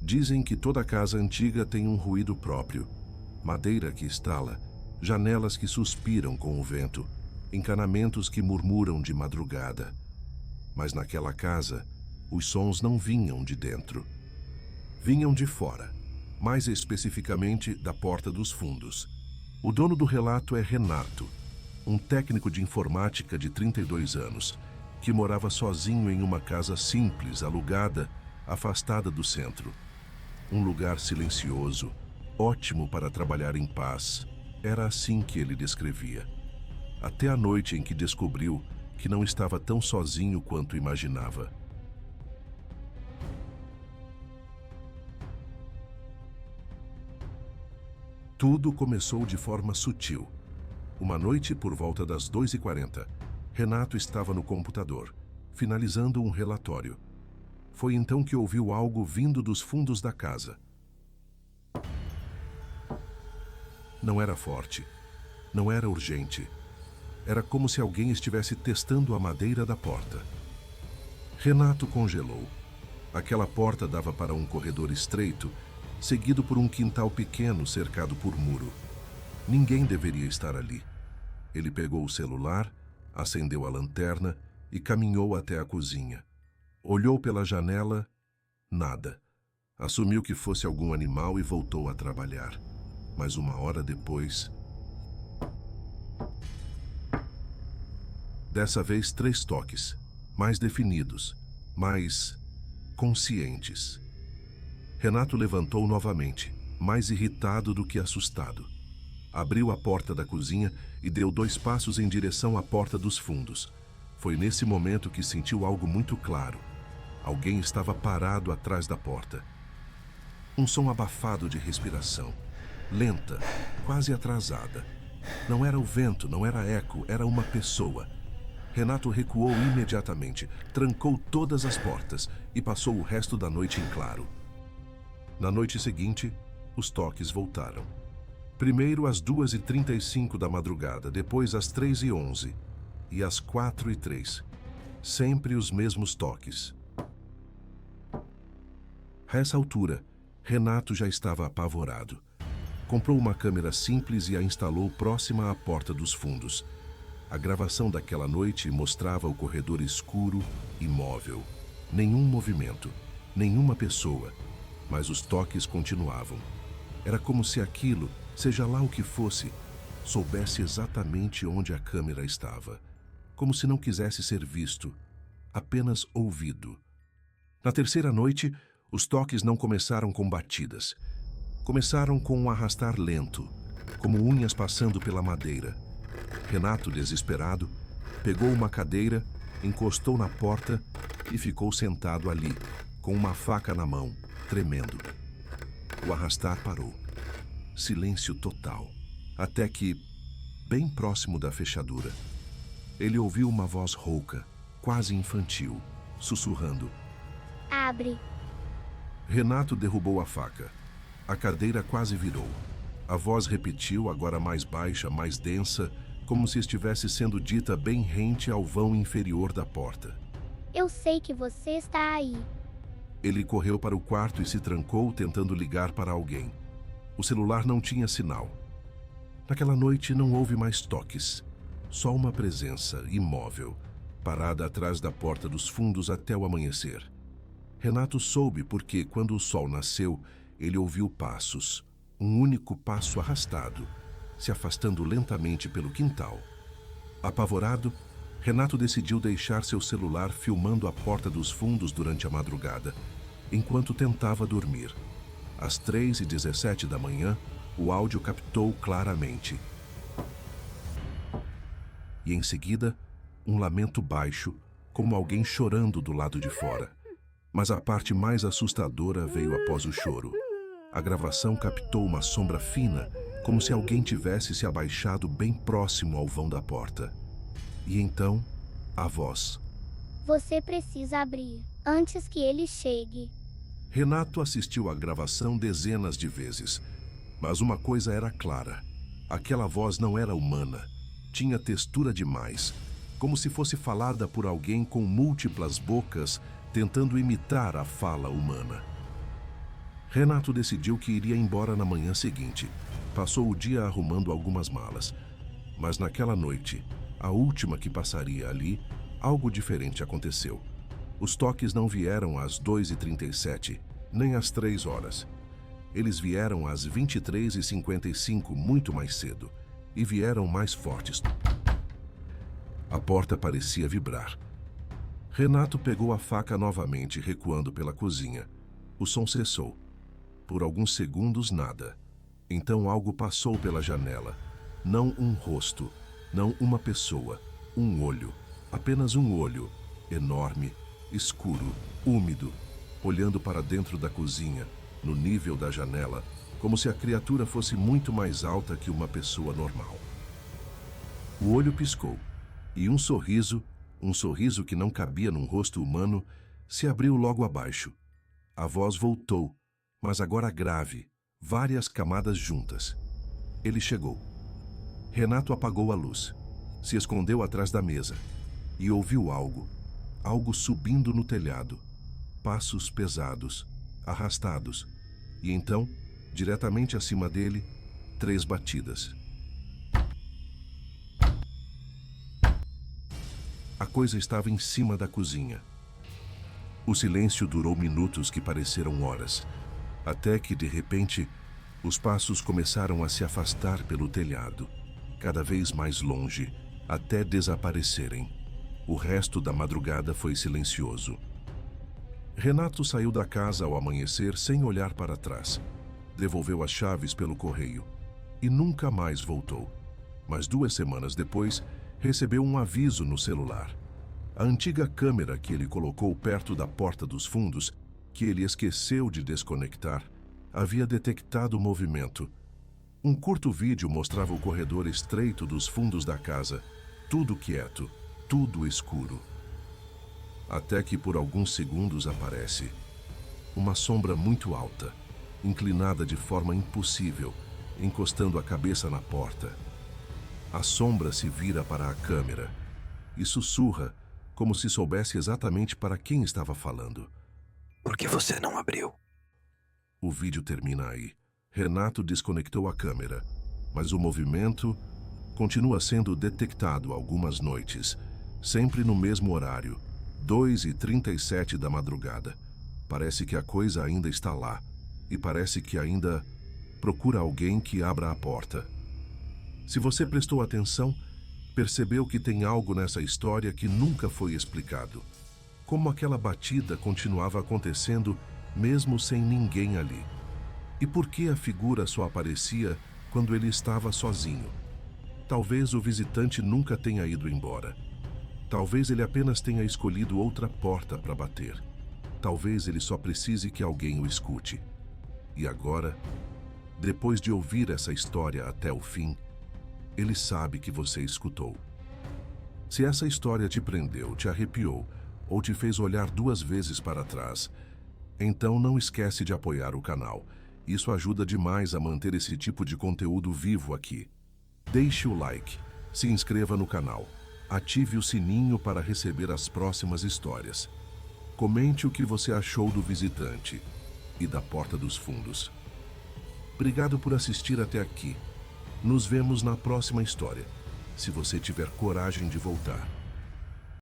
Dizem que toda casa antiga tem um ruído próprio. Madeira que estala, janelas que suspiram com o vento, encanamentos que murmuram de madrugada. Mas naquela casa, os sons não vinham de dentro. Vinham de fora, mais especificamente da porta dos fundos. O dono do relato é Renato, um técnico de informática de 32 anos, que morava sozinho em uma casa simples, alugada, afastada do centro. Um lugar silencioso, ótimo para trabalhar em paz. Era assim que ele descrevia. Até a noite em que descobriu que não estava tão sozinho quanto imaginava. Tudo começou de forma sutil. Uma noite, por volta das 2h40, Renato estava no computador, finalizando um relatório. Foi então que ouviu algo vindo dos fundos da casa. Não era forte, não era urgente. Era como se alguém estivesse testando a madeira da porta. Renato congelou. Aquela porta dava para um corredor estreito, seguido por um quintal pequeno cercado por muro. Ninguém deveria estar ali. Ele pegou o celular, acendeu a lanterna e caminhou até a cozinha. Olhou pela janela, nada. Assumiu que fosse algum animal e voltou a trabalhar. Mas uma hora depois... Dessa vez 3 toques, mais definidos, mais conscientes. Renato levantou novamente, mais irritado do que assustado. Abriu a porta da cozinha e deu 2 passos em direção à porta dos fundos. Foi nesse momento que sentiu algo muito claro. Alguém estava parado atrás da porta. Um som abafado de respiração, lenta, quase atrasada. Não era o vento, não era eco, era uma pessoa. Renato recuou imediatamente, trancou todas as portas e passou o resto da noite em claro. Na noite seguinte, os toques voltaram. Primeiro às 2h35 da madrugada, depois às 3h11 e às 4h03. Sempre os mesmos toques. A essa altura, Renato já estava apavorado. Comprou uma câmera simples e a instalou próxima à porta dos fundos. A gravação daquela noite mostrava o corredor escuro, imóvel. Nenhum movimento, nenhuma pessoa, mas os toques continuavam. Era como se aquilo, seja lá o que fosse, soubesse exatamente onde a câmera estava. Como se não quisesse ser visto, apenas ouvido. Na terceira noite, os toques não começaram com batidas. Começaram com um arrastar lento, como unhas passando pela madeira. Renato, desesperado, pegou uma cadeira, encostou na porta e ficou sentado ali, com uma faca na mão, tremendo. O arrastar parou. Silêncio total. Até que, bem próximo da fechadura, ele ouviu uma voz rouca, quase infantil, sussurrando: "Abre." Renato derrubou a faca. A cadeira quase virou. A voz repetiu, agora mais baixa, mais densa, como se estivesse sendo dita bem rente ao vão inferior da porta. "Eu sei que você está aí." Ele correu para o quarto e se trancou, tentando ligar para alguém. O celular não tinha sinal. Naquela noite não houve mais toques. Só uma presença imóvel, parada atrás da porta dos fundos até o amanhecer. Renato soube porque, quando o sol nasceu, ele ouviu passos. Um único passo arrastado, se afastando lentamente pelo quintal. Apavorado, Renato decidiu deixar seu celular filmando a porta dos fundos durante a madrugada, enquanto tentava dormir. Às 3h17 da manhã, o áudio captou claramente. E em seguida, um lamento baixo, como alguém chorando do lado de fora. Mas a parte mais assustadora veio após o choro. A gravação captou uma sombra fina, como se alguém tivesse se abaixado bem próximo ao vão da porta. E então, a voz. "Você precisa abrir, antes que ele chegue." Renato assistiu à gravação dezenas de vezes, mas uma coisa era clara. Aquela voz não era humana. Tinha textura demais, como se fosse falada por alguém com múltiplas bocas, tentando imitar a fala humana. Renato decidiu que iria embora na manhã seguinte. Passou o dia arrumando algumas malas. Mas naquela noite, a última que passaria ali, algo diferente aconteceu. Os toques não vieram às 2h37, nem às 3 horas. Eles vieram às 23h55, muito mais cedo, e vieram mais fortes. A porta parecia vibrar. Renato pegou a faca novamente, recuando pela cozinha. O som cessou. Por alguns segundos, nada. Então algo passou pela janela. Não um rosto, não uma pessoa, um olho. Apenas um olho, enorme, escuro, úmido, olhando para dentro da cozinha, no nível da janela, como se a criatura fosse muito mais alta que uma pessoa normal. O olho piscou, e um sorriso que não cabia num rosto humano, se abriu logo abaixo. A voz voltou, mas agora grave, várias camadas juntas. Ele chegou. Renato apagou a luz, se escondeu atrás da mesa e ouviu algo subindo no telhado. Passos pesados, arrastados. E então, diretamente acima dele, 3 batidas. A coisa estava em cima da cozinha. O silêncio durou minutos que pareceram horas, até que, de repente, os passos começaram a se afastar pelo telhado, cada vez mais longe, até desaparecerem. O resto da madrugada foi silencioso. Renato saiu da casa ao amanhecer sem olhar para trás. Devolveu as chaves pelo correio e nunca mais voltou. Mas 2 semanas depois, recebeu um aviso no celular. A antiga câmera que ele colocou perto da porta dos fundos, que ele esqueceu de desconectar, havia detectado o movimento. Um curto vídeo mostrava o corredor estreito dos fundos da casa, tudo quieto, tudo escuro. Até que por alguns segundos aparece uma sombra muito alta, inclinada de forma impossível, encostando a cabeça na porta. A sombra se vira para a câmera e sussurra, como se soubesse exatamente para quem estava falando. Por que você não abriu? O vídeo termina aí. Renato desconectou a câmera, mas o movimento continua sendo detectado algumas noites, sempre no mesmo horário, 2h37 da madrugada. Parece que a coisa ainda está lá, e parece que ainda procura alguém que abra a porta. Se você prestou atenção, percebeu que tem algo nessa história que nunca foi explicado. Como aquela batida continuava acontecendo mesmo sem ninguém ali. E por que a figura só aparecia quando ele estava sozinho? Talvez o visitante nunca tenha ido embora. Talvez ele apenas tenha escolhido outra porta para bater. Talvez ele só precise que alguém o escute. E agora, depois de ouvir essa história até o fim, ele sabe que você escutou. Se essa história te prendeu, te arrepiou ou te fez olhar 2 vezes para trás, então não esquece de apoiar o canal. Isso ajuda demais a manter esse tipo de conteúdo vivo aqui. Deixe o like, se inscreva no canal, ative o sininho para receber as próximas histórias. Comente o que você achou do visitante e da porta dos fundos. Obrigado por assistir até aqui. Nos vemos na próxima história, se você tiver coragem de voltar.